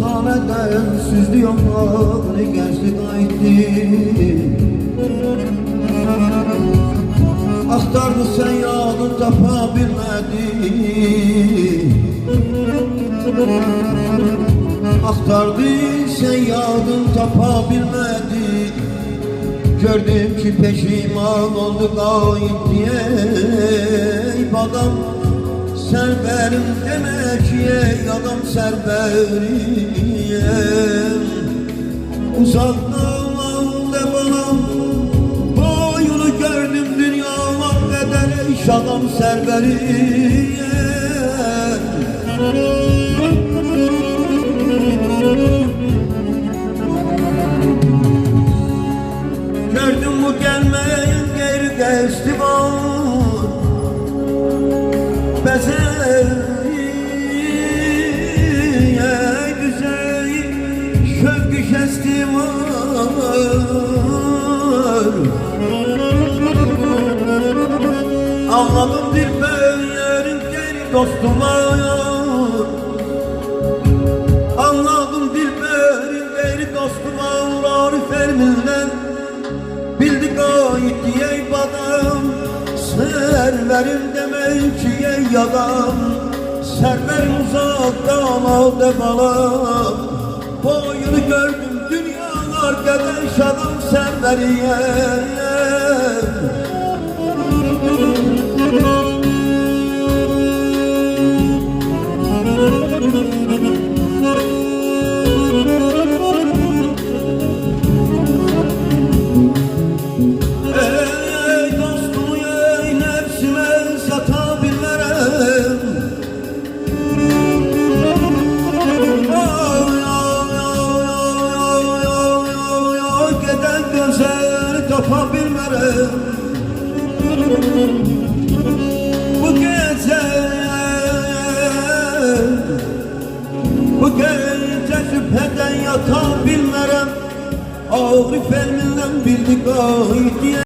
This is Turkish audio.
Hastaneden süzdü yollarını gençlik aytti. Aktardı sen yağını tapa bilmedi. Aktardı sen yağını tapa bilmedi. Gördüm ki peşiman oldu gayet diye. Adam serverim demek ey adam serverim. Uzaktan de bana boyunu gördüm dünyama bedel iş adam serverim. Gördüm bu gelmeyen geri geçti var. Güzel şövkü kesti var. Anladım dilberin geri dostum var. Anladım dilberin geri dostum var. Arif elminden bildik ait ey badam. Serverim demek ki ey adam. Serverim uzaktan al de bana. Boyunu gördüm dünyalar kadar şadam serverim. Tapa bilmərəm bu gecə şübhədən yata bilmərəm. Arif elmindən bildik ayet diye